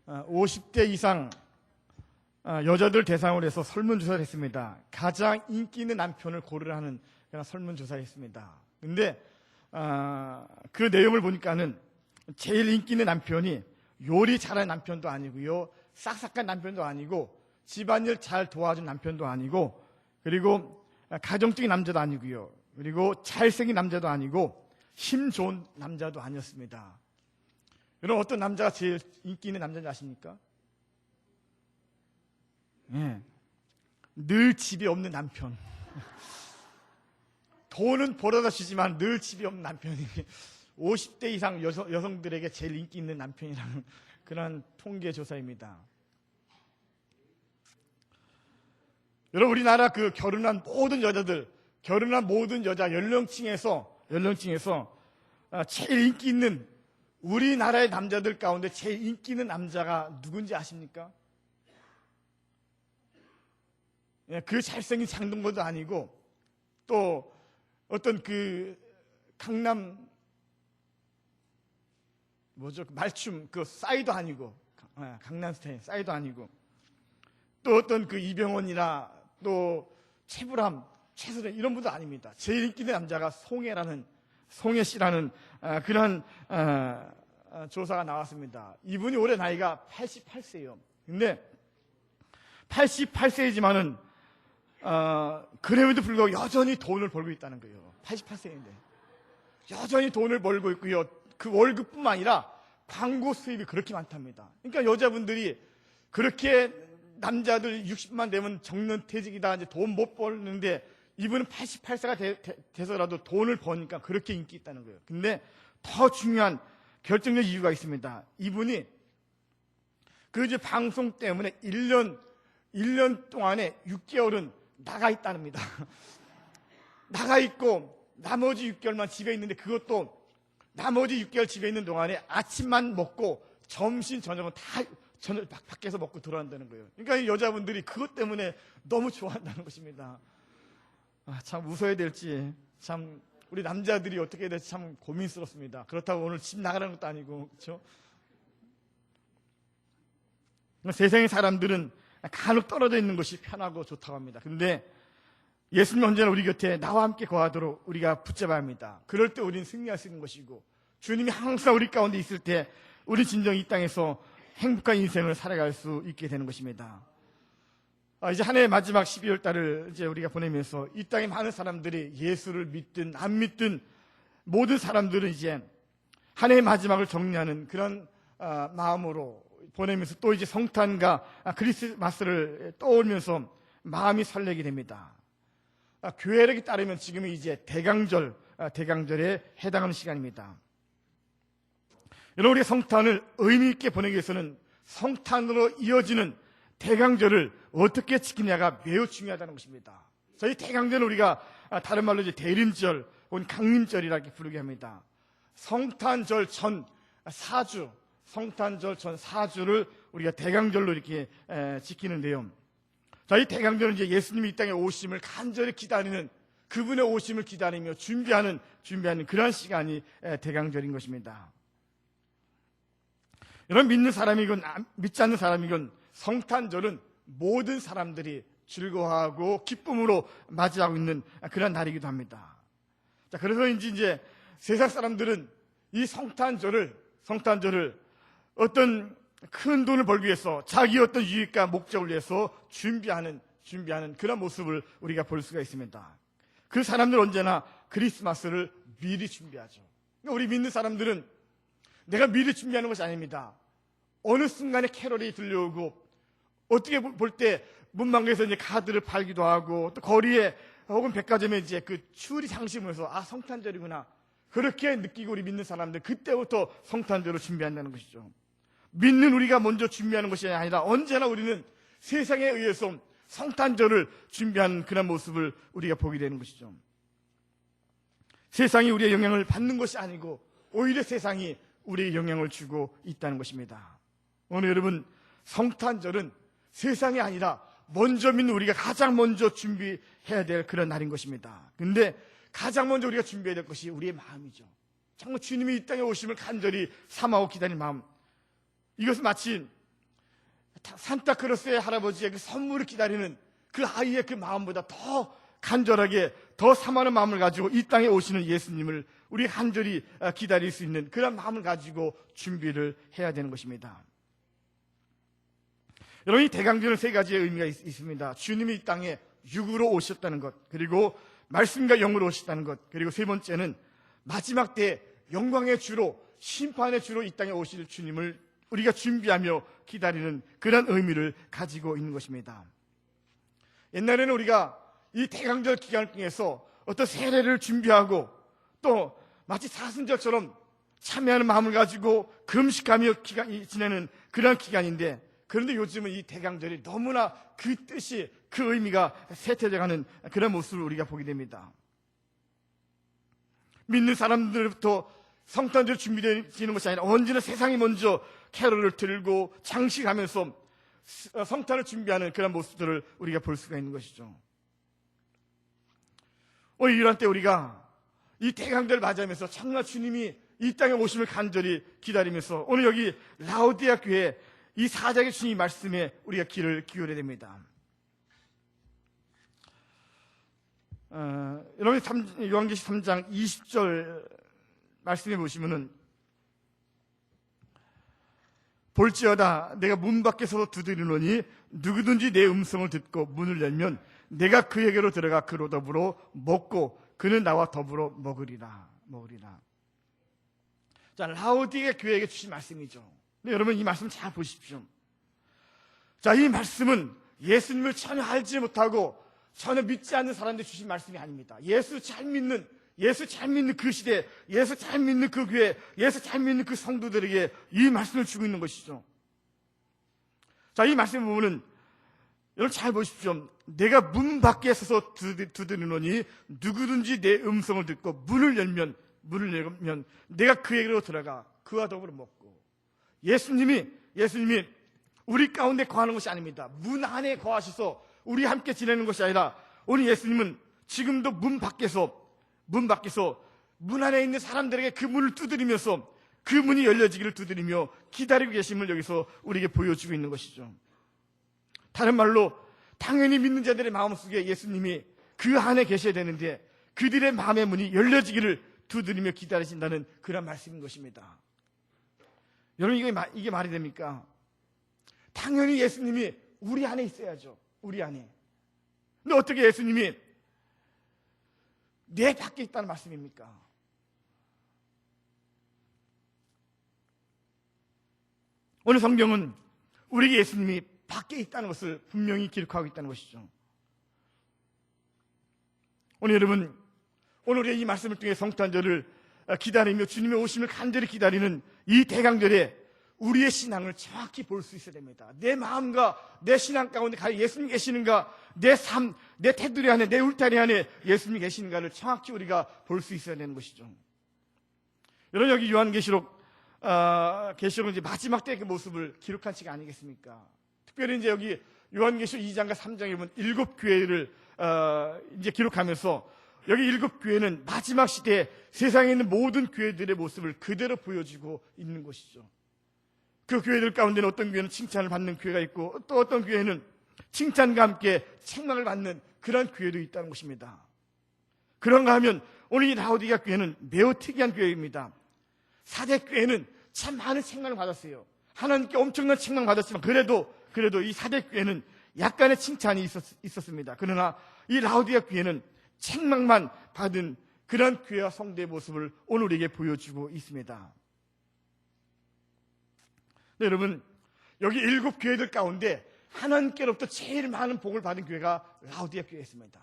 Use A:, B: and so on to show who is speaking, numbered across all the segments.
A: 50대 이상 여자들 대상으로 해서 설문조사를 했습니다. 가장 인기 있는 남편을 고르라는 그런 설문조사를 했습니다. 근데 그 내용을 보니까는 제일 인기 있는 남편이 요리 잘하는 남편도 아니고요, 싹싹한 남편도 아니고, 집안일 잘 도와준 남편도 아니고, 그리고 가정적인 남자도 아니고요, 그리고 잘생긴 남자도 아니고, 힘 좋은 남자도 아니었습니다. 여러분, 어떤 남자가 제일 인기 있는 남자인지 아십니까? 네. 늘 집에 없는 남편. 돈은 벌어다 주지만 늘 집에 없는 남편이 50대 이상 여성들에게 제일 인기 있는 남편이라는 그런 통계 조사입니다. 여러분, 우리나라 결혼한 모든 여자들, 결혼한 모든 여자 연령층에서 제일 인기 있는, 우리나라의 남자들 가운데 제일 인기 있는 남자가 누군지 아십니까? 그 잘생긴 장동건도 아니고, 또 어떤 강남 말춤 싸이도 아니고, 강남 스타일 싸이도 아니고, 또 어떤 이병헌이나 또 최불암, 최수련 이런 분도 아닙니다. 제일 인기 있는 남자가 송혜 씨라는 그런 조사가 나왔습니다. 이분이 올해 나이가 88세예요. 근데 88세이지만은 그럼에도 불구하고 여전히 돈을 벌고 있다는 거예요. 88세인데 여전히 돈을 벌고 있고요. 그 월급뿐만 아니라 광고 수입이 그렇게 많답니다. 그러니까 여자분들이 그렇게 남자들 60만 되면 정년퇴직이다, 이제 돈 못 벌는데, 이분은 88세가 돼서라도 돈을 버니까 그렇게 인기 있다는 거예요. 근데 더 중요한 결정적 이유가 있습니다. 이분이 이제 방송 때문에 1년 동안에 6개월은 나가 있답니다. 나가 있고 나머지 6개월만 집에 있는데, 그것도 나머지 6개월 집에 있는 동안에 아침만 먹고 점심, 저녁은 다 저녁 밖에서 먹고 들어간다는 거예요. 그러니까 이 여자분들이 그것 때문에 너무 좋아한다는 것입니다. 참 웃어야 될지, 참 우리 남자들이 어떻게 해야 될지 참 고민스럽습니다. 그렇다고 오늘 집 나가라는 것도 아니고, 그렇죠? 세상의 사람들은 간혹 떨어져 있는 것이 편하고 좋다고 합니다. 근데 예수님 언제나 우리 곁에 나와 함께 거하도록 우리가 붙잡아야 합니다. 그럴 때 우리는 승리할 수 있는 것이고, 주님이 항상 우리 가운데 있을 때 우리 진정 이 땅에서 행복한 인생을 살아갈 수 있게 되는 것입니다. 이제 한 해의 마지막 12월 달을 이제 우리가 보내면서 이 땅에 많은 사람들이 예수를 믿든 안 믿든 모든 사람들은 이제 한 해의 마지막을 정리하는 그런 마음으로 보내면서 또 이제 성탄과 크리스마스를 떠올면서 마음이 설레게 됩니다. 교회력에 따르면 지금은 이제 대강절에 해당하는 시간입니다. 여러분, 우리가 성탄을 의미 있게 보내기 위해서는 성탄으로 이어지는 대강절을 어떻게 지키냐가 매우 중요하다는 것입니다. 저희 대강절은 우리가 다른 말로 이제 대림절 혹은 강림절이라 이렇게 부르게 합니다. 성탄절 전 4주를 우리가 대강절로 이렇게 지키는데요. 이 대강절은 이제 예수님이 이 땅에 오심을 간절히 기다리는, 그분의 오심을 기다리며 준비하는 그런 시간이 대강절인 것입니다. 여러분, 믿는 사람이건 믿지 않는 사람이건 성탄절은 모든 사람들이 즐거워하고 기쁨으로 맞이하고 있는 그런 날이기도 합니다. 그래서 이제 세상 사람들은 이 성탄절을 어떤 큰 돈을 벌기 위해서, 자기 어떤 유익과 목적을 위해서 준비하는 그런 모습을 우리가 볼 수가 있습니다. 그 사람들은 언제나 크리스마스를 미리 준비하죠. 우리 믿는 사람들은 내가 미리 준비하는 것이 아닙니다. 어느 순간에 캐롤이 들려오고, 어떻게 볼 때 문방구에서 이제 카드를 팔기도 하고, 또 거리에 혹은 백화점에 이제 추리 장식물에서 성탄절이구나, 그렇게 느끼고 우리 믿는 사람들, 그때부터 성탄절을 준비한다는 것이죠. 믿는 우리가 먼저 준비하는 것이 아니라 언제나 우리는 세상에 의해서 성탄절을 준비하는 그런 모습을 우리가 보게 되는 것이죠. 세상이 우리의 영향을 받는 것이 아니고 오히려 세상이 우리의 영향을 주고 있다는 것입니다. 오늘 여러분, 성탄절은 세상이 아니라 먼저 믿는 우리가 가장 먼저 준비해야 될 그런 날인 것입니다. 근데 가장 먼저 우리가 준비해야 될 것이 우리의 마음이죠. 정말 주님이 이 땅에 오심을 간절히 삼하고 기다리는 마음. 이것은 마치 산타크로스의 할아버지의 그 선물을 기다리는 그 아이의 그 마음보다 더 간절하게, 더 사모하는 마음을 가지고 이 땅에 오시는 예수님을 우리 간절히 기다릴 수 있는 그런 마음을 가지고 준비를 해야 되는 것입니다. 여러분, 이 대강절은 세 가지의 의미가 있습니다. 주님이 이 땅에 육으로 오셨다는 것, 그리고 말씀과 영으로 오셨다는 것, 그리고 세 번째는 마지막 때 영광의 주로, 심판의 주로 이 땅에 오실 주님을 우리가 준비하며 기다리는 그런 의미를 가지고 있는 것입니다. 옛날에는 우리가 이 대강절 기간을 통해서 어떤 세례를 준비하고 또 마치 사순절처럼 참여하는 마음을 가지고 금식하며 지내는 그런 기간인데, 그런데 요즘은 이 대강절이 너무나 그 뜻이, 그 의미가 쇠퇴돼가는 그런 모습을 우리가 보게 됩니다. 믿는 사람들부터 성탄절 준비되는 것이 아니라 언제나 세상이 먼저 캐롤을 들고 장식하면서 성탄을 준비하는 그런 모습들을 우리가 볼 수가 있는 것이죠. 오늘 이런 때 우리가 이 대강절을 맞이하면서 정말 주님이 이 땅에 오심을 간절히 기다리면서 오늘 여기 라오디아 교회 이 사자의 주님 말씀에 우리가 귀를 기울여야 됩니다. 여러분 요한계시 3장 20절 말씀해 보시면은, 볼지어다 내가 문 밖에서 두드리노니 누구든지 내 음성을 듣고 문을 열면 내가 그에게로 들어가 그로 더불어 먹고 그는 나와 더불어 먹으리라. 자, 라오디게 교회에게 주신 말씀이죠. 근데 여러분 이 말씀 잘 보십시오. 자, 이 말씀은 예수님을 전혀 알지 못하고 전혀 믿지 않는 사람들이 주신 말씀이 아닙니다. 예수 잘 믿는 그 시대, 예수 잘 믿는 그 교회, 예수 잘 믿는 그 성도들에게 이 말씀을 주고 있는 것이죠. 자, 이 말씀을 보면은 여러분 잘 보십시오. 내가 문 밖에 서서 두드리노니 누구든지 내 음성을 듣고 문을 열면 내가 그에게로 들어가 그와 더불어 먹고. 예수님이 우리 가운데 거하는 것이 아닙니다. 문 안에 거하셔서 우리 함께 지내는 것이 아니라 오늘 예수님은 지금도 문 밖에서 문 안에 있는 사람들에게 그 문을 두드리면서 그 문이 열려지기를 두드리며 기다리고 계심을 여기서 우리에게 보여주고 있는 것이죠. 다른 말로 당연히 믿는 자들의 마음속에 예수님이 그 안에 계셔야 되는데 그들의 마음의 문이 열려지기를 두드리며 기다리신다는 그런 말씀인 것입니다. 여러분 이게 말이 됩니까? 당연히 예수님이 우리 안에 있어야죠. 우리 안에. 근데 어떻게 예수님이 내 밖에 있다는 말씀입니까? 오늘 성경은 우리에게 예수님이 밖에 있다는 것을 분명히 기록하고 있다는 것이죠. 오늘 여러분, 오늘 우리의 이 말씀을 통해 성탄절을 기다리며 주님의 오심을 간절히 기다리는 이 대강절에 우리의 신앙을 정확히 볼 수 있어야 됩니다. 내 마음과 내 신앙 가운데 예수님 계시는가, 내 삶, 내 테두리 안에, 내 울타리 안에 예수님이 계시는가를 정확히 우리가 볼 수 있어야 되는 것이죠. 여러분 여기 계시록은 이제 마지막 때의 그 모습을 기록한 시가 아니겠습니까? 특별히 이제 여기 요한계시록 2장과 3장에 보면 7교회를 이제 기록하면서 여기 7교회는 마지막 시대에 세상에 있는 모든 교회들의 모습을 그대로 보여주고 있는 것이죠. 그 교회들 가운데는 어떤 교회는 칭찬을 받는 교회가 있고 또 어떤 교회는 칭찬과 함께 책망을 받는 그런 교회도 있다는 것입니다. 그런가 하면 오늘 이 라오디게아 교회는 매우 특이한 교회입니다. 사대 교회는 참 많은 책망을 받았어요. 하나님께 엄청난 책망을 받았지만 그래도 이 사대 교회는 약간의 칭찬이 있었습니다. 그러나 이 라오디게아 교회는 책망만 받은 그런 교회와 성도의 모습을 오늘 우리에게 보여주고 있습니다. 네, 여러분 여기 7교회들 가운데 하나님께로부터 제일 많은 복을 받은 교회가 라오디게아 교회였습니다.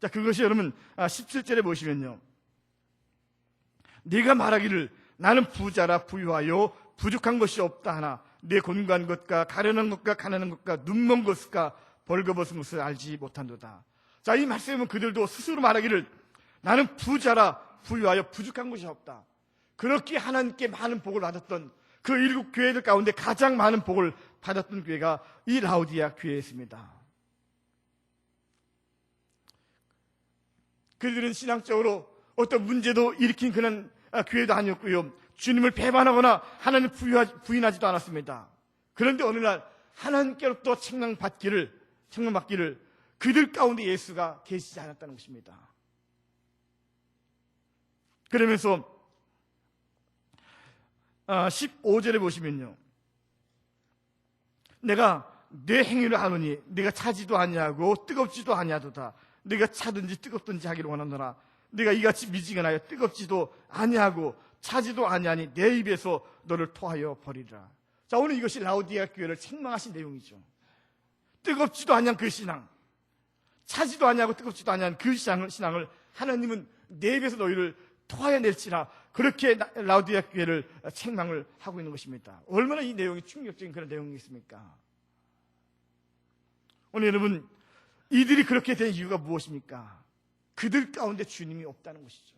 A: 자, 그것이 여러분 17절에 보시면요, 네가 말하기를 나는 부자라 부유하여 부족한 것이 없다 하나 내 곤고한 것과 가련한 것과 가난한 것과 눈먼 것과 벌거벗은 것을 알지 못한도다. 자, 이 말씀은 그들도 스스로 말하기를 나는 부자라 부유하여 부족한 것이 없다. 그렇게 하나님께 많은 복을 받았던 그 7교회들 가운데 가장 많은 복을 받았던 교회가 이 라오디게아 교회였습니다. 그들은 신앙적으로 어떤 문제도 일으킨 그런 교회도 아니었고요, 주님을 배반하거나 하나님을 부인하지도 않았습니다. 그런데 어느 날 하나님께로부터 책망받기를 그들 가운데 예수가 계시지 않았다는 것입니다. 그러면서 15절에 보시면요, 내가 내 행위를 아노니 내가 차지도 아니하고 뜨겁지도 아니하도다. 내가 차든지 뜨겁든지 하기를 원하노라. 내가 이같이 미지근하여 뜨겁지도 아니하고 차지도 아니하니 내 입에서 너를 토하여 버리리라. 자, 오늘 이것이 라오디게아 교회를 책망하신 내용이죠. 뜨겁지도 아니한 그 신앙, 차지도 아니하고 뜨겁지도 아니한 그 신앙을 하나님은 내 입에서 너희를 토하여 낼지라, 그렇게 라오디게아 교회를 책망을 하고 있는 것입니다. 얼마나 이 내용이 충격적인 그런 내용이겠습니까? 오늘 여러분, 이들이 그렇게 된 이유가 무엇입니까? 그들 가운데 주님이 없다는 것이죠.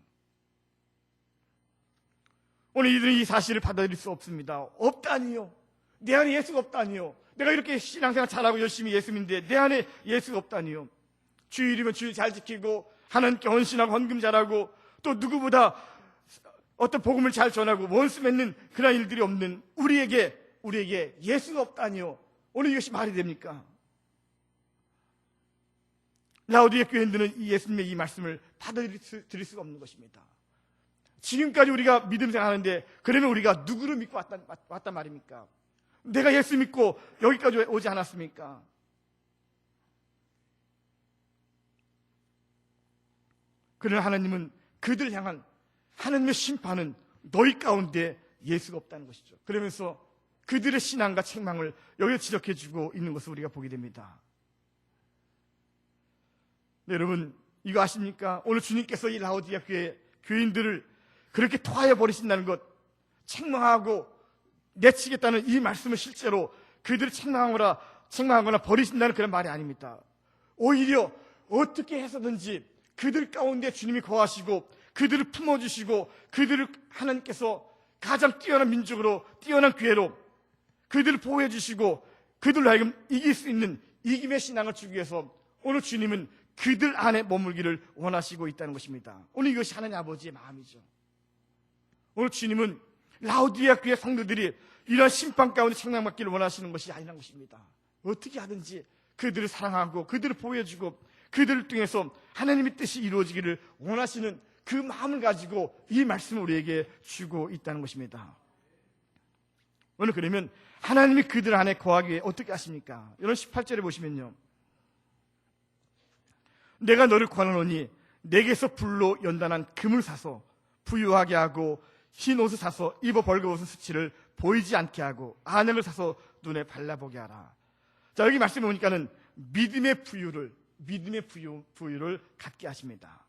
A: 오늘 이들은 이 사실을 받아들일 수 없습니다. 없다니요, 내 안에 예수가 없다니요, 내가 이렇게 신앙생활 잘하고 열심히 예수 믿는데 내 안에 예수가 없다니요, 주일이면 주일 잘 지키고 하나님께 헌신하고 헌금 잘하고 또 누구보다 어떤 복음을 잘 전하고 원수 맺는 그런 일들이 없는 우리에게 예수가 없다니요. 오늘 이것이 말이 됩니까? 라오디게아 교인들은 이 예수님의 이 말씀을 받아들일 수가 없는 것입니다. 지금까지 우리가 믿음 생활하는데 그러면 우리가 누구를 믿고 왔단 말입니까? 내가 예수 믿고 여기까지 오지 않았습니까? 그러나 하나님은 그들을 향한 하나님의 심판은 너희 가운데 예수가 없다는 것이죠. 그러면서 그들의 신앙과 책망을 여기에 지적해주고 있는 것을 우리가 보게 됩니다. 네, 여러분, 이거 아십니까? 오늘 주님께서 이 라오디게아 교회 교인들을 그렇게 토하여 버리신다는 것, 책망하고 내치겠다는 이 말씀은 실제로 그들을 책망하거나 버리신다는 그런 말이 아닙니다. 오히려 어떻게 해서든지 그들 가운데 주님이 거하시고 그들을 품어주시고 그들을 하나님께서 가장 뛰어난 민족으로, 뛰어난 교회로 그들을 보호해 주시고 그들로 하여금 이길 수 있는 이김의 신앙을 주기 위해서 오늘 주님은 그들 안에 머물기를 원하시고 있다는 것입니다. 오늘 이것이 하나님 아버지의 마음이죠. 오늘 주님은 라오디게아 교회 성도들이 이러한 심판 가운데 책망받기를 원하시는 것이 아니라는 것입니다. 어떻게 하든지 그들을 사랑하고 그들을 보호해주고 그들을 통해서 하나님의 뜻이 이루어지기를 원하시는 그 마음을 가지고 이 말씀을 우리에게 주고 있다는 것입니다. 오늘 그러면 하나님이 그들 안에 거하기 위해 어떻게 하십니까? 여러분 18절에 보시면요, 내가 너를 권하노니 내게서 불로 연단한 금을 사서 부유하게 하고 흰 옷을 사서 입어 벌거벗은 수치를 보이지 않게 하고 안약을 사서 눈에 발라보게 하라. 자, 여기 말씀해 보니까는 믿음의 부유를 갖게 하십니다.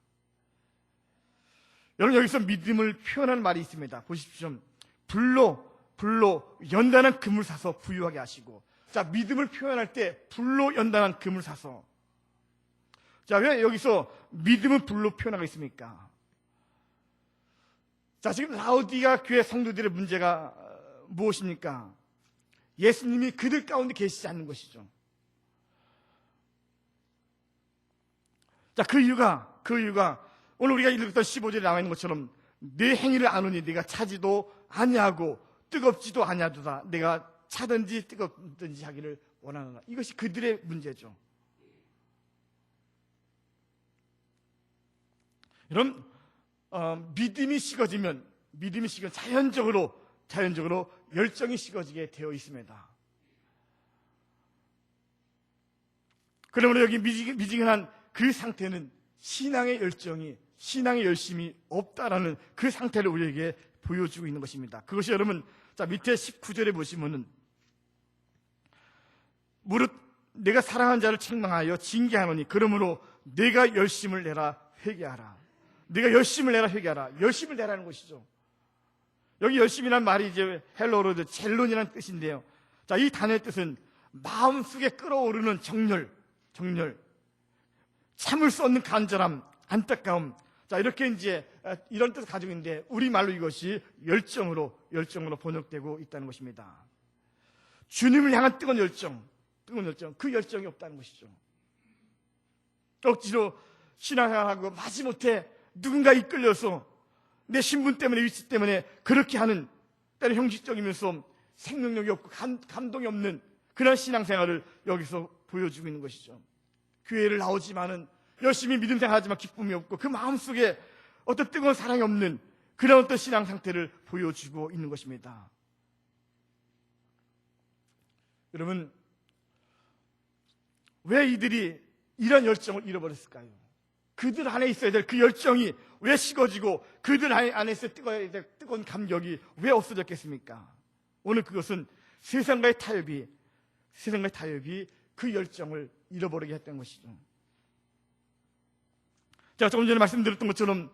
A: 여러분, 여기서 믿음을 표현하는 말이 있습니다. 보십시오. 불로 연단한 금을 사서 부유하게 하시고, 자, 믿음을 표현할 때 불로 연단한 금을 사서, 자, 왜 여기서 믿음은 불로 표현하고 있습니까? 자, 지금 라오디게아 교회 성도들의 문제가 무엇입니까? 예수님이 그들 가운데 계시지 않는 것이죠. 자, 그 이유가 오늘 우리가 읽었던 15절에 나와 있는 것처럼 내 행위를 아노니 내가 차지도 아니하고 뜨겁지도 아니하도다. 내가 차든지 뜨겁든지 하기를 원하노라. 이것이 그들의 문제죠. 여러분, 믿음이 식어지면 자연적으로 열정이 식어지게 되어 있습니다. 그러므로 여기 미지근한 그 상태는 신앙의 열심이 없다라는 그 상태를 우리에게 보여주고 있는 것입니다. 그것이 여러분, 자, 밑에 19절에 보시면은 무릇 내가 사랑하는 자를 책망하여 징계하노니 그러므로 내가 열심을 내라 회개하라. 내가 열심을 내라 회개하라. 열심을 내라는 것이죠. 여기 열심이란 말이 이제 헬로로 젤론이라는 뜻인데요. 자, 이 단어의 뜻은 마음속에 끓어오르는 정열, 참을 수 없는 간절함, 안타까움. 자, 이렇게 이제 이런 뜻을 가지고 있는데 우리말로 이것이 열정으로 번역되고 있다는 것입니다. 주님을 향한 뜨거운 열정, 그 열정이 없다는 것이죠. 억지로 신앙생활하고 마지못해 누군가 이끌려서 내 신분 때문에, 위치 때문에 그렇게 하는, 때로 형식적이면서 생명력이 없고 감동이 없는 그런 신앙생활을 여기서 보여주고 있는 것이죠. 교회를 나오지만은 열심히 믿음 생활하지만 기쁨이 없고 그 마음속에 어떤 뜨거운 사랑이 없는 그런 어떤 신앙 상태를 보여주고 있는 것입니다. 여러분, 왜 이들이 이런 열정을 잃어버렸을까요? 그들 안에 있어야 될 그 열정이 왜 식어지고 그들 안에 있어야 될 뜨거운 감격이 왜 없어졌겠습니까? 오늘 그것은 세상과의 타협이 그 열정을 잃어버리게 했던 것이죠. 제가 조금 전에 말씀드렸던 것처럼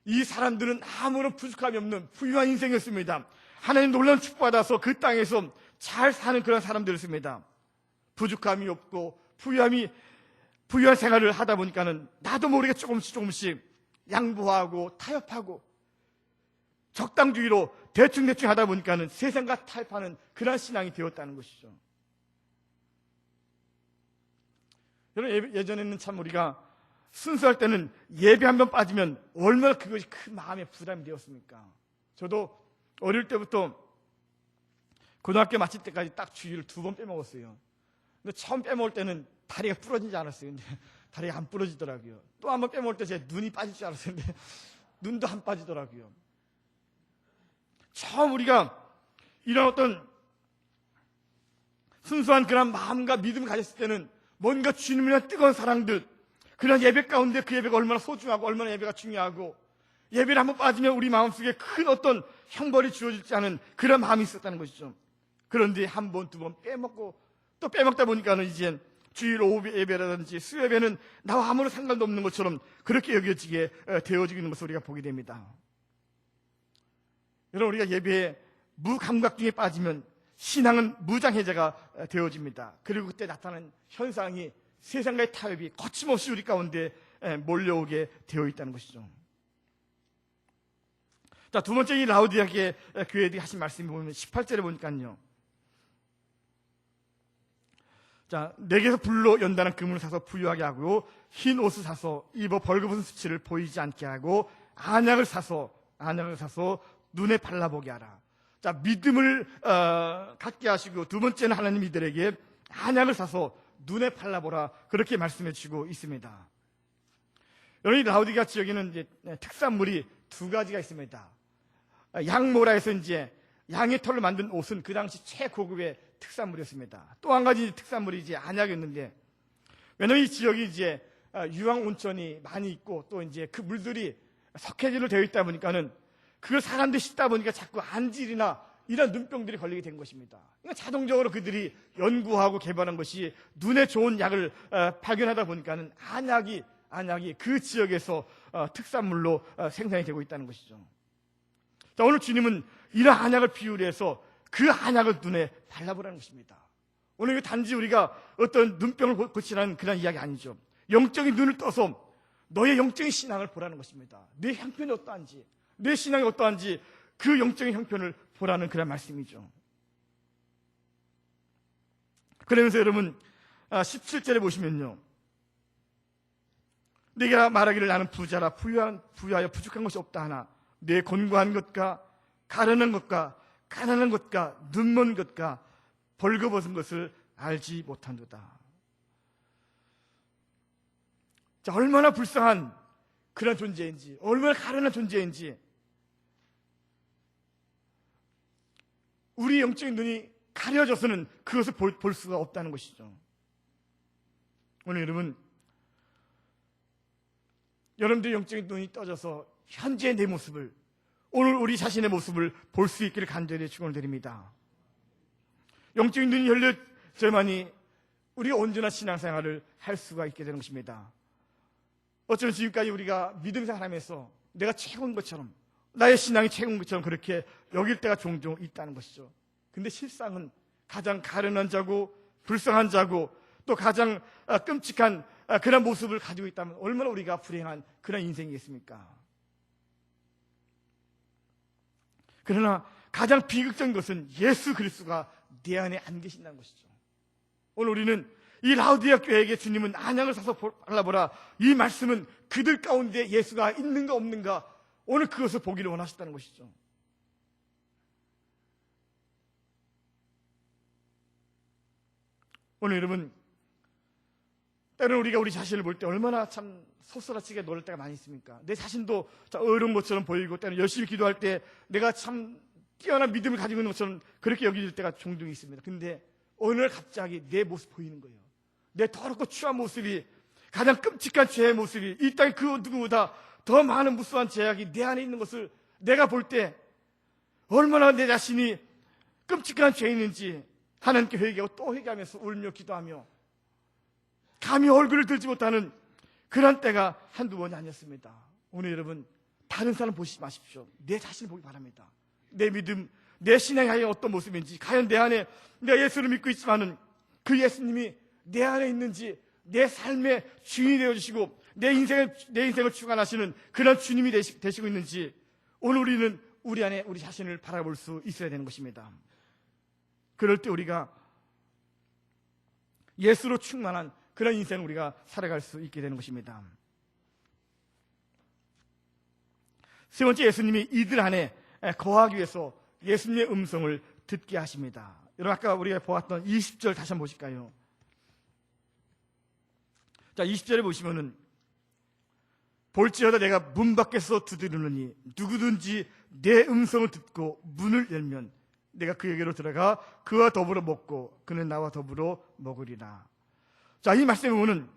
A: 이 사람들은 아무런 부족함이 없는 부유한 인생이었습니다. 하나님 놀라운 축복받아서 그 땅에서 잘 사는 그런 사람들이었습니다. 부족함이 없고 부유한 생활을 하다 보니까는 나도 모르게 조금씩 양보하고 타협하고 적당주의로 대충 하다 보니까는 세상과 타협하는 그런 신앙이 되었다는 것이죠. 여러분, 예전에는 참 우리가 순수할 때는 예배 한번 빠지면 얼마나 그것이 큰 마음의 부담이 되었습니까? 저도 어릴 때부터 고등학교 마칠 때까지 딱 주일을 2번 빼먹었어요. 근데 처음 빼먹을 때는 다리가 부러지지 않았어요. 근데 다리가 안 부러지더라고요. 또 한 번 빼먹을 때 제 눈이 빠질 줄 알았어요. 근데 눈도 안 빠지더라고요. 처음 우리가 이런 어떤 순수한 그런 마음과 믿음을 가졌을 때는 뭔가 주님을 위한 뜨거운 사랑들, 그런 예배 가운데 그 예배가 얼마나 소중하고 얼마나 예배가 중요하고 예배를 한번 빠지면 우리 마음속에 큰 어떤 형벌이 주어지지 않은 그런 마음이 있었다는 것이죠. 그런데 한 번, 2번 빼먹고 또 빼먹다 보니까는 이제 주일 오후 예배라든지 수요예배는 나와 아무런 상관도 없는 것처럼 그렇게 여겨지게 되어지고 있는 것을 우리가 보게 됩니다. 여러분, 우리가 예배에 무감각 중에 빠지면 신앙은 무장해제가 되어집니다. 그리고 그때 나타나는 현상이 세상과의 타협이 거침없이 우리 가운데 몰려오게 되어 있다는 것이죠. 자, 두 번째 이 라우디아 교회들이 하신 말씀이 보면 18절에 보니까요. 자, 내게서 불로 연단한 금을 사서 부유하게 하고 흰 옷을 사서 입어 벌거벗은 수치를 보이지 않게 하고 안약을 사서 눈에 발라보게 하라. 자, 믿음을 갖게 하시고 두 번째는 하나님 이들에게 안약을 사서 눈에 발라보라, 그렇게 말씀해 주고 있습니다. 여러분, 이 라우디가 지역에는 이제 특산물이 2가지가 있습니다. 양모라에서 이제 양의 털로 만든 옷은 그 당시 최고급의 특산물이었습니다. 또 한 가지 특산물이 이제 안약이었는데, 왜냐면 이 지역이 이제 유황 온천이 많이 있고 또 이제 그 물들이 석회질로 되어 있다 보니까는 그걸 사람들이 씻다 보니까 자꾸 안질이나 이런 눈병들이 걸리게 된 것입니다. 그러니까 자동적으로 그들이 연구하고 개발한 것이 눈에 좋은 약을 발견하다 보니까는 안약이 그 지역에서 특산물로 생산이 되고 있다는 것이죠. 자, 오늘 주님은 이런 안약을 비유를 해서 그 안약을 눈에 발라보라는 것입니다. 오늘 이거 단지 우리가 어떤 눈병을 고치라는 그런 이야기 아니죠. 영적인 눈을 떠서 너의 영적인 신앙을 보라는 것입니다. 내 형편이 어떠한지, 내 신앙이 어떠한지 그 영적인 형편을 보라는 그런 말씀이죠. 그러면서 여러분 17절에 보시면요, 내가 말하기를 나는 부자라 부유하여 부족한 것이 없다 하나 내 곤고한 것과 가련한 것과 가난한 것과 눈먼 것과 벌거벗은 것을 알지 못한도다. 자, 얼마나 불쌍한 그런 존재인지, 얼마나 가련한 존재인지 우리 영적인 눈이 가려져서는 그것을 볼 수가 없다는 것이죠. 오늘 여러분들의 영적인 눈이 떠져서 현재의 내 모습을, 오늘 우리 자신의 모습을 볼 수 있기를 간절히 축원을 드립니다. 영적인 눈이 열려져야만이 우리가 온전한 신앙생활을 할 수가 있게 되는 것입니다. 어쩌면 지금까지 우리가 믿음생활하면서 내가 최고인 것처럼, 나의 신앙이 최고인 것처럼 그렇게 여길 때가 종종 있다는 것이죠. 근데 실상은 가장 가련한 자고 불쌍한 자고 또 가장 끔찍한 그런 모습을 가지고 있다면 얼마나 우리가 불행한 그런 인생이겠습니까? 그러나 가장 비극적인 것은 예수 그리스도가 내 안에 안 계신다는 것이죠. 오늘 우리는 이 라우디아 교회에게 주님은 안약을 사서 발라보라, 이 말씀은 그들 가운데 예수가 있는가 없는가, 오늘 그것을 보기를 원하셨다는 것이죠. 오늘 여러분, 때로는 우리가 우리 자신을 볼 때 얼마나 참 소스라치게 노릴 때가 많이 있습니까? 내 자신도 어려운 것처럼 보이고, 때로는 열심히 기도할 때 내가 참 뛰어난 믿음을 가지고 있는 것처럼 그렇게 여겨질 때가 종종 있습니다. 근데 오늘 갑자기 내 모습 보이는 거예요. 내 더럽고 추한 모습이, 가장 끔찍한 죄의 모습이, 이 땅에 그 누구보다 더 많은 무수한 죄악이 내 안에 있는 것을 내가 볼 때 얼마나 내 자신이 끔찍한 죄인인지 하나님께 회개하고 또 회개하면서 울며 기도하며 감히 얼굴을 들지 못하는 그런 때가 한두 번이 아니었습니다. 오늘 여러분, 다른 사람 보시지 마십시오. 내 자신을 보기 바랍니다. 내 믿음, 내 신앙이 어떤 모습인지, 과연 내 안에 내가 예수를 믿고 있지만은 그 예수님이 내 안에 있는지, 내 삶의 주인이 되어주시고 내 인생을 주관하시는 그런 주님이 되시고 있는지, 오늘 우리는 우리 안에 우리 자신을 바라볼 수 있어야 되는 것입니다. 그럴 때 우리가 예수로 충만한 그런 인생을 우리가 살아갈 수 있게 되는 것입니다. 세 번째, 예수님이 이들 안에 거하기 위해서 예수님의 음성을 듣게 하십니다. 여러분, 아까 우리가 보았던 20절 다시 한번 보실까요? 자, 20절에 보시면은, 볼지어다 내가 문 밖에서 두드리느니 누구든지 내 음성을 듣고 문을 열면 내가 그에게로 들어가 그와 더불어 먹고 그는 나와 더불어 먹으리라. 자, 이 말씀에 보면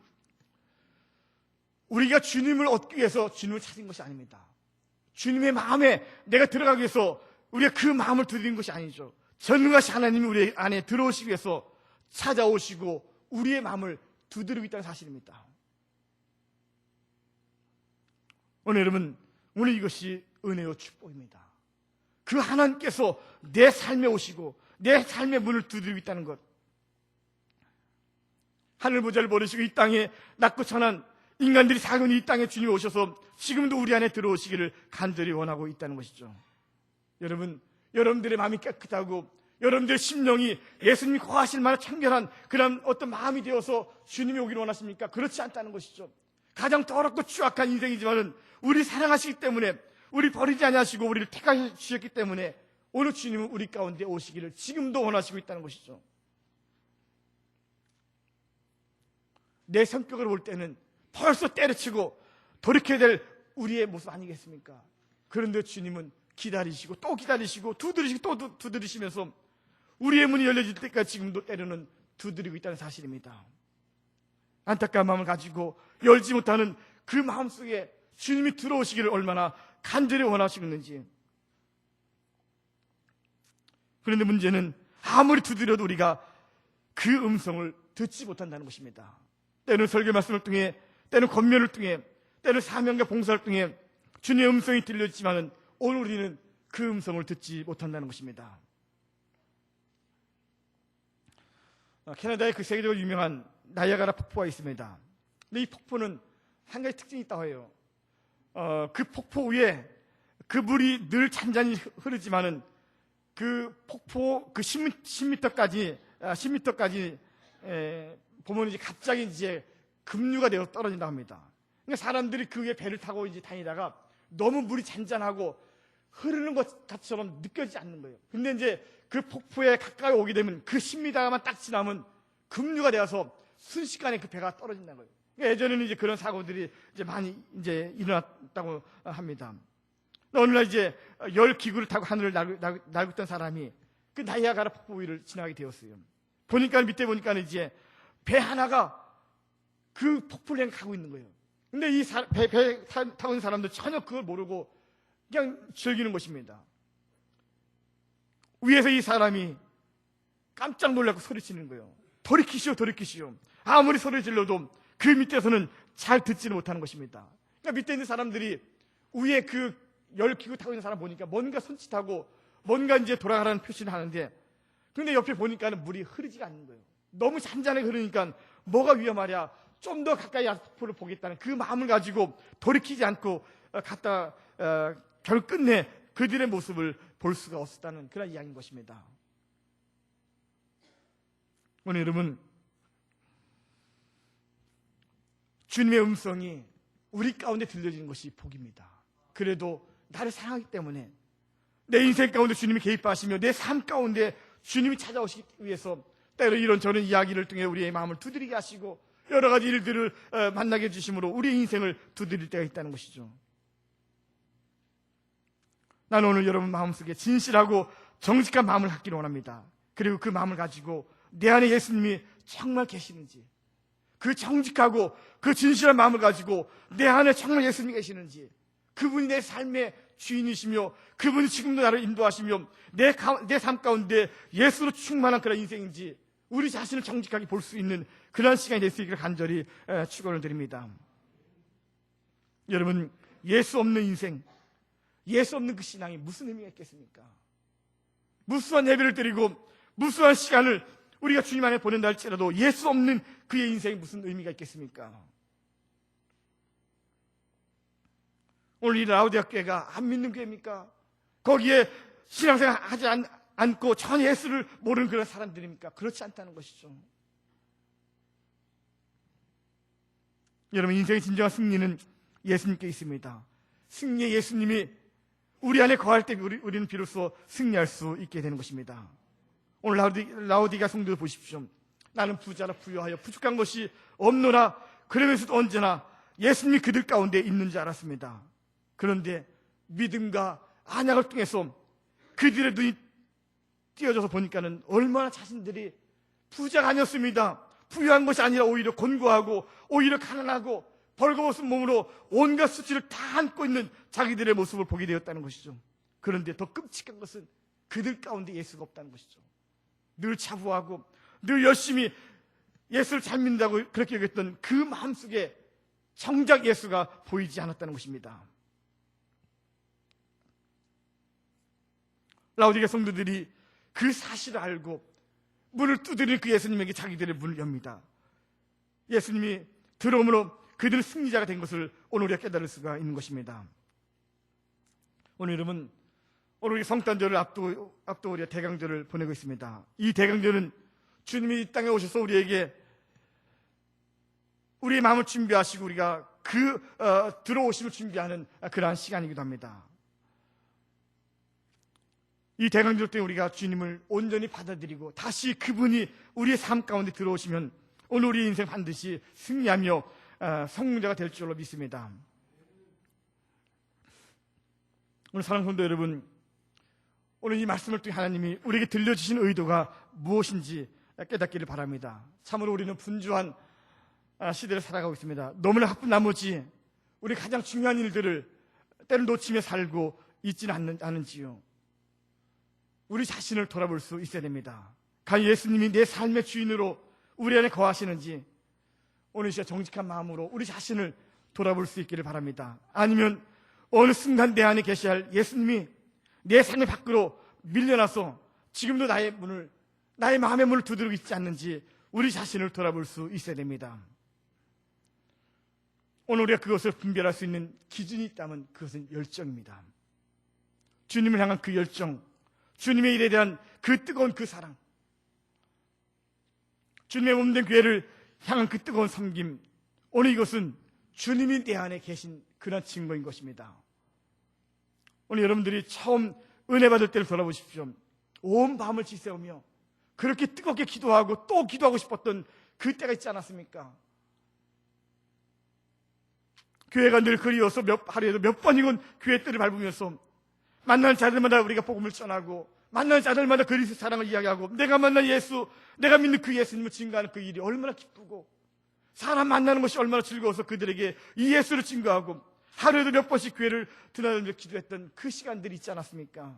A: 우리가 주님을 얻기 위해서 주님을 찾은 것이 아닙니다. 주님의 마음에 내가 들어가기 위해서 우리가 그 마음을 두드린 것이 아니죠. 전능하신 하나님이 우리 안에 들어오시기 위해서 찾아오시고 우리의 마음을 두드리고 있다는 사실입니다. 오늘 여러분, 오늘 이것이 은혜요 축복입니다. 그 하나님께서 내 삶에 오시고 내 삶의 문을 두드리고 있다는 것, 하늘 보좌를 버리시고 이 땅에 낮고 천한 인간들이 작은 이 땅에 주님이 오셔서 지금도 우리 안에 들어오시기를 간절히 원하고 있다는 것이죠. 여러분, 여러분들의 마음이 깨끗하고 여러분들의 심령이 예수님이 거하실 만한 청결한 그런 어떤 마음이 되어서 주님이 오기를 원하십니까? 그렇지 않다는 것이죠. 가장 더럽고 추악한 인생이지만은 우리 사랑하시기 때문에, 우리 버리지 아니하시고 우리를 택하셨기 때문에 오늘 주님은 우리 가운데 오시기를 지금도 원하시고 있다는 것이죠. 내 성격을 볼 때는 벌써 때려치고 돌이켜야 될 우리의 모습 아니겠습니까? 그런데 주님은 기다리시고 또 기다리시고 두드리시고 또 두드리시면서 우리의 문이 열려질 때까지 지금도 때로는 두드리고 있다는 사실입니다. 안타까운 마음을 가지고 열지 못하는 그 마음속에 주님이 들어오시기를 얼마나 간절히 원하시는지. 그런데 문제는 아무리 두드려도 우리가 그 음성을 듣지 못한다는 것입니다. 때는 설교 말씀을 통해, 때는 권면을 통해, 때는 사명과 봉사를 통해 주님의 음성이 들렸지만 오늘 우리는 그 음성을 듣지 못한다는 것입니다. 캐나다에 그 세계적으로 유명한 나이아가라 폭포가 있습니다. 근데 이 폭포는 한 가지 특징이 있다고 해요. 그 폭포 위에 그 물이 늘 잔잔히 흐르지만은 그 폭포 그 10m까지 보면 이제 갑자기 이제 급류가 되어 떨어진다고 합니다. 그러니까 사람들이 그 위에 배를 타고 이제 다니다가 너무 물이 잔잔하고 흐르는 것처럼 느껴지지 않는 거예요. 근데 이제 그 폭포에 가까이 오게 되면 그 10m만 딱 지나면 급류가 되어서 순식간에 그 배가 떨어진다는 거예요. 그러니까 예전에는 이제 그런 사고들이 이제 많이 이제 일어났다고 합니다. 어느 날 이제 열 기구를 타고 하늘을 날고 있던 사람이 그 나이아가라 폭포 위를 지나게 되었어요. 보니까 밑에 보니까 이제 배 하나가 그 폭포를 향해 가고 있는 거예요. 근데 이 배 타고 있는 사람들 전혀 그걸 모르고 그냥 즐기는 것입니다. 위에서 이 사람이 깜짝 놀라고 소리치는 거예요. 돌이키시오, 돌이키시오. 아무리 소리 질러도 그 밑에서는 잘 듣지는 못하는 것입니다. 그러니까 밑에 있는 사람들이 위에 그 열기구 타고 있는 사람 보니까 뭔가 손짓하고 뭔가 이제 돌아가라는 표시를 하는데, 근데 옆에 보니까는 물이 흐르지가 않는 거예요. 너무 잔잔하게 흐르니까 뭐가 위험하랴, 좀 더 가까이 폭포를 보겠다는 그 마음을 가지고 돌이키지 않고 갔다 결국 끝내 그들의 모습을 볼 수가 없었다는 그런 이야기인 것입니다. 오늘 여러분, 주님의 음성이 우리 가운데 들려지는 것이 복입니다. 그래도 나를 사랑하기 때문에 내 인생 가운데 주님이 개입하시며 내 삶 가운데 주님이 찾아오시기 위해서 때로 이런저런 이야기를 통해 우리의 마음을 두드리게 하시고 여러 가지 일들을 만나게 해주심으로 우리의 인생을 두드릴 때가 있다는 것이죠. 나는 오늘 여러분 마음속에 진실하고 정직한 마음을 갖기를 원합니다. 그리고 그 마음을 가지고 내 안에 예수님이 정말 계시는지, 그 정직하고 그 진실한 마음을 가지고 내 안에 정말 예수님이 계시는지, 그분이 내 삶의 주인이시며 그분이 지금도 나를 인도하시며 내 삶 가운데 예수로 충만한 그런 인생인지 우리 자신을 정직하게 볼 수 있는 그런 시간이 될 수 있기를 간절히 축원을 드립니다. 여러분, 예수 없는 인생, 예수 없는 그 신앙이 무슨 의미가 있겠습니까? 무수한 예배를 드리고 무수한 시간을 우리가 주님 안에 보낸다 할지라도 예수 없는 그의 인생이 무슨 의미가 있겠습니까? 오늘 이 라우디아 교회가 안 믿는 교회입니까? 거기에 신앙생활 하지 않고 전혀 예수를 모르는 그런 사람들입니까? 그렇지 않다는 것이죠. 여러분, 인생의 진정한 승리는 예수님께 있습니다. 승리의 예수님이 우리 안에 거할 때 우리는 비로소 승리할 수 있게 되는 것입니다. 오늘 라우디가 성도들 보십시오. 나는 부자라 부유하여 부족한 것이 없노라. 그러면서도 언제나 예수님이 그들 가운데 있는 줄 알았습니다. 그런데 믿음과 안약을 통해서 그들의 눈이 띄어져서 보니까는 얼마나 자신들이 부자가 아니었습니다. 부유한 것이 아니라 오히려 곤고하고 오히려 가난하고 벌거벗은 몸으로 온갖 수치를 다 안고 있는 자기들의 모습을 보게 되었다는 것이죠. 그런데 더 끔찍한 것은 그들 가운데 예수가 없다는 것이죠. 늘 차부하고 늘 열심히 예수를 잘 믿는다고 그렇게 여겼던 그 마음속에 정작 예수가 보이지 않았다는 것입니다. 라우디가 성도들이 그 사실을 알고 문을 두드리는 그 예수님에게 자기들의 문을 엽니다. 예수님이 들어옴으로 그들은 승리자가 된 것을 오늘 우리가 깨달을 수가 있는 것입니다. 오늘 여러분, 오늘 우리 성탄절을 앞두고 우리가 대강절을 보내고 있습니다. 이 대강절은 주님이 이 땅에 오셔서 우리에게 우리의 마음을 준비하시고 우리가 들어오심을 준비하는 그러한 시간이기도 합니다. 이 대강절 때 우리가 주님을 온전히 받아들이고 다시 그분이 우리의 삶 가운데 들어오시면 오늘 우리의 인생 반드시 승리하며 성공자가 될 줄로 믿습니다. 오늘 사랑하는 성도 여러분, 오늘 이 말씀을 통해 하나님이 우리에게 들려주신 의도가 무엇인지 깨닫기를 바랍니다. 참으로 우리는 분주한 시대를 살아가고 있습니다. 너무나 바쁜 나머지 우리 가장 중요한 일들을 때를 놓치며 살고 있지는 않은지요. 우리 자신을 돌아볼 수 있어야 됩니다. 과연 예수님이 내 삶의 주인으로 우리 안에 거하시는지 오늘 시간 정직한 마음으로 우리 자신을 돌아볼 수 있기를 바랍니다. 아니면 어느 순간 내 안에 계셔야 할 예수님이 내 삶의 밖으로 밀려나서 지금도 나의 마음의 문을 두드리고 있지 않는지 우리 자신을 돌아볼 수 있어야 됩니다. 오늘 우리가 그것을 분별할 수 있는 기준이 있다면 그것은 열정입니다. 주님을 향한 그 열정, 주님의 일에 대한 그 뜨거운 그 사랑, 주님의 몸된 교회를 향한 그 뜨거운 섬김, 오늘 이것은 주님이 내 안에 계신 그런 증거인 것입니다. 오늘 여러분들이 처음 은혜 받을 때를 돌아보십시오. 온 밤을 지새우며 그렇게 뜨겁게 기도하고 또 기도하고 싶었던 그 때가 있지 않았습니까? 교회가 늘 그리워서 하루에도 몇 번이건 교회 뜰을 밟으면서 만나는 자들마다 우리가 복음을 전하고 만나는 자들마다 그리스도의 사랑을 이야기하고 내가 만난 예수, 내가 믿는 그 예수님을 증거하는 그 일이 얼마나 기쁘고 사람 만나는 것이 얼마나 즐거워서 그들에게 이 예수를 증거하고 하루에도 몇 번씩 교회를 드나들며 기도했던 그 시간들이 있지 않았습니까?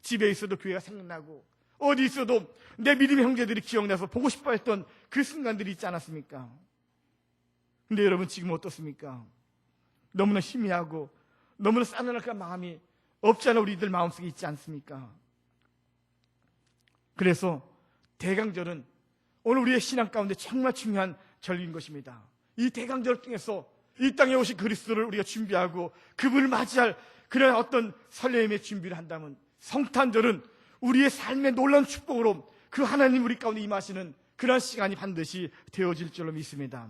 A: 집에 있어도 교회가 생각나고 어디 있어도 내 믿음의 형제들이 기억나서 보고 싶어 했던 그 순간들이 있지 않았습니까? 근데 여러분 지금 어떻습니까? 너무나 희미하고 너무나 싸늘한 마음이 없지 않아 우리들 마음속에 있지 않습니까? 그래서 대강절은 오늘 우리의 신앙 가운데 정말 중요한 절기인 것입니다. 이 대강절을 통해서 이 땅에 오신 그리스도를 우리가 준비하고 그분을 맞이할 그런 어떤 설렘의 준비를 한다면 성탄절은 우리의 삶의 놀라운 축복으로 그 하나님 우리 가운데 임하시는 그런 시간이 반드시 되어질 줄로 믿습니다.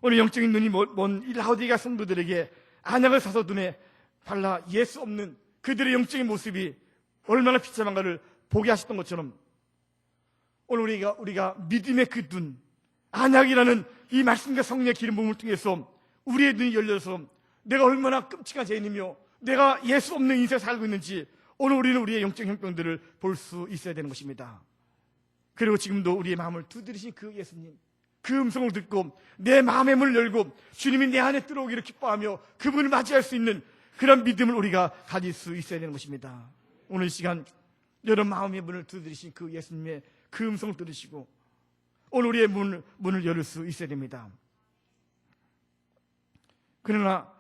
A: 오늘 영적인 눈이 먼 이 라우디가 성도들에게 안약을 사서 눈에 발라 예수 없는 그들의 영적인 모습이 얼마나 비참한가를 보게 하셨던 것처럼 오늘 우리가 믿음의 그 눈, 안약이라는 이 말씀과 성령의 기름 부음을 통해서 우리의 눈이 열려서 내가 얼마나 끔찍한 죄인이며 내가 예수 없는 인생을 살고 있는지 오늘 우리는 우리의 영적 형편들을 볼 수 있어야 되는 것입니다. 그리고 지금도 우리의 마음을 두드리신 그 예수님, 그 음성을 듣고 내 마음의 문을 열고 주님이 내 안에 들어오기를 기뻐하며 그분을 맞이할 수 있는 그런 믿음을 우리가 가질 수 있어야 되는 것입니다. 오늘 이 시간 여러분 마음의 문을 두드리신 그 예수님의 그 음성을 들으시고 오늘 우리의 문을 열을 수 있어야 됩니다. 그러나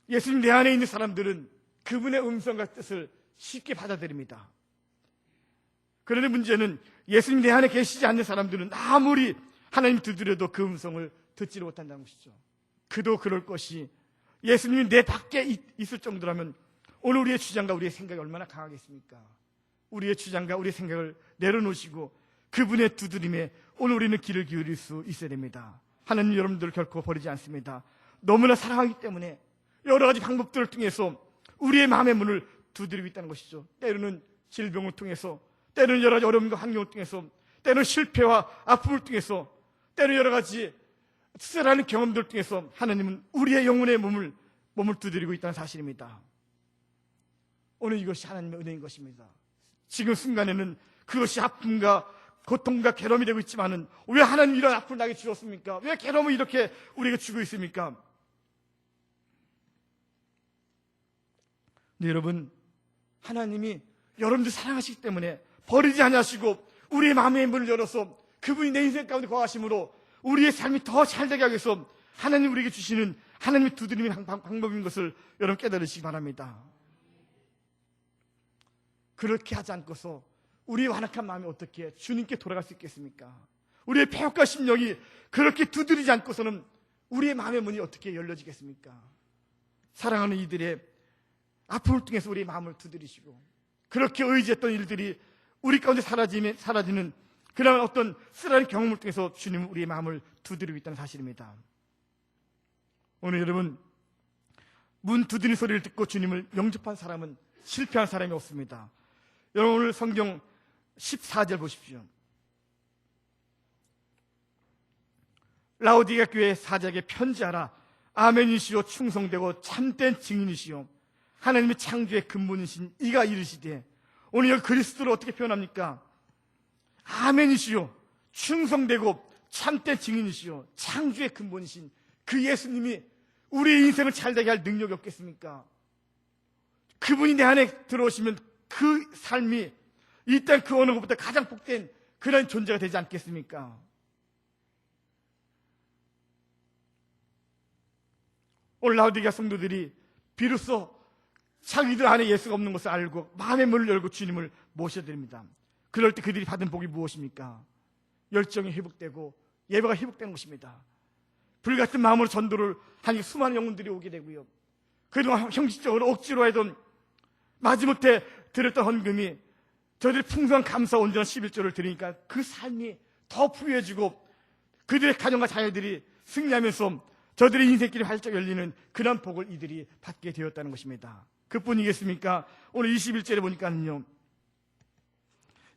A: 예수님 내 안에 있는 사람들은 그분의 음성과 뜻을 쉽게 받아들입니다. 그런데 문제는 예수님 내 안에 계시지 않는 사람들은 아무리 하나님 두드려도 그 음성을 듣지를 못한다는 것이죠. 그도 그럴 것이 예수님이 내 밖에 있을 정도라면 오늘 우리의 주장과 우리의 생각이 얼마나 강하겠습니까? 우리의 주장과 우리의 생각을 내려놓으시고 그분의 두드림에 오늘 우리는 귀를 기울일 수 있어야 됩니다. 하나님 여러분들을 결코 버리지 않습니다. 너무나 사랑하기 때문에 여러 가지 방법들을 통해서 우리의 마음의 문을 두드리고 있다는 것이죠. 때로는 질병을 통해서, 때로는 여러 가지 어려움과 환경을 통해서, 때로는 실패와 아픔을 통해서, 때로는 여러 가지 쓰라는 경험들을 통해서 하나님은 우리의 영혼의 몸을 두드리고 있다는 사실입니다. 오늘 이것이 하나님의 은혜인 것입니다. 지금 순간에는 그것이 아픔과 고통과 괴로움이 되고 있지만은 왜 하나님 이런 아픔을 나에게 주었습니까? 왜 괴로움을 이렇게 우리에게 주고 있습니까? 네, 여러분, 하나님이 여러분들 사랑하시기 때문에 버리지 않으시고 우리의 마음의 문을 열어서 그분이 내 인생 가운데 거하심으로 우리의 삶이 더 잘되게 하기 위해서 하나님 우리에게 주시는 하나님의 두드리는 방법인 것을 여러분 깨달으시기 바랍니다. 그렇게 하지 않고서 우리의 완악한 마음이 어떻게 주님께 돌아갈 수 있겠습니까? 우리의 폐역과 심령이 그렇게 두드리지 않고서는 우리의 마음의 문이 어떻게 열려지겠습니까? 사랑하는 이들의 아픔을 통해서 우리의 마음을 두드리시고 그렇게 의지했던 일들이 우리 가운데 사라지는 그런 어떤 쓰라린 경험을 통해서 주님은 우리의 마음을 두드리고 있다는 사실입니다. 오늘 여러분, 문 두드리는 소리를 듣고 주님을 영접한 사람은 실패한 사람이 없습니다. 여러분 오늘 성경 14절 보십시오. 라오디게아 교회 사자에게 편지하라. 아멘이시오 충성되고 참된 증인이시오 하나님의 창조의 근본이신 이가 이르시되, 오늘 여기 그리스도를 어떻게 표현합니까? 아멘이시오 충성되고 참된 증인이시오 창조의 근본이신 그 예수님이 우리의 인생을 잘되게 할 능력이 없겠습니까? 그분이 내 안에 들어오시면 그 삶이 이 땅 그 어느 것보다 가장 복된 그런 존재가 되지 않겠습니까? 오늘 라오디게아 성도들이 비로소 자기들 안에 예수가 없는 것을 알고 마음의 문을 열고 주님을 모셔드립니다. 그럴 때 그들이 받은 복이 무엇입니까? 열정이 회복되고 예배가 회복되는 것입니다. 불같은 마음으로 전도를 하니 수많은 영혼들이 오게 되고요. 그동안 형식적으로 억지로 하던 마지못해 드렸던 헌금이 저들이 풍성한 감사 온전한 11조를 드리니까 그 삶이 더 부유해지고 그들의 가정과 자녀들이 승리하면서 저들의 인생길이 활짝 열리는 그런 복을 이들이 받게 되었다는 것입니다. 그뿐이겠습니까? 오늘 21절에 보니까는요,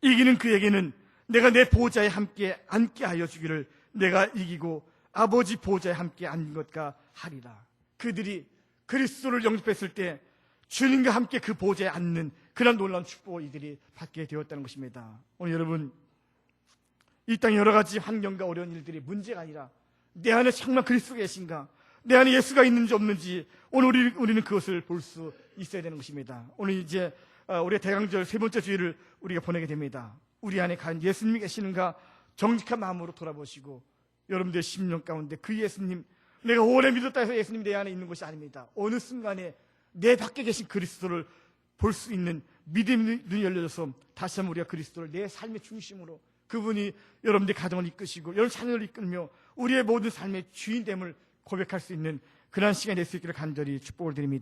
A: 이기는 그에게는 내가 내 보좌에 함께 앉게 하여 주기를 내가 이기고 아버지 보좌에 함께 앉은 것과 하리라. 그들이 그리스도를 영접했을 때 주님과 함께 그 보좌에 앉는 그런 놀라운 축복을 이들이 받게 되었다는 것입니다. 오늘 여러분, 이 땅 여러 가지 환경과 어려운 일들이 문제가 아니라 내 안에 정말 그리스도가 계신가, 내 안에 예수가 있는지 없는지 오늘 우리는 그것을 볼 수 있어야 되는 것입니다. 오늘 이제 우리가 대강절 세 번째 주일을 우리가 보내게 됩니다. 우리 안에 과연 예수님이 계시는가 정직한 마음으로 돌아보시고 여러분들의 심령 가운데 그 예수님, 내가 오래 믿었다 해서 예수님 내 안에 있는 것이 아닙니다. 어느 순간에 내 밖에 계신 그리스도를 볼 수 있는 믿음의 눈이 열려져서 다시 한번 우리가 그리스도를 내 삶의 중심으로, 그분이 여러분들의 가정을 이끄시고 여러분 자녀를 이끌며 우리의 모든 삶의 주인됨을 고백할 수 있는 그러한 시간이 될 수 있기를 간절히 축복을 드립니다.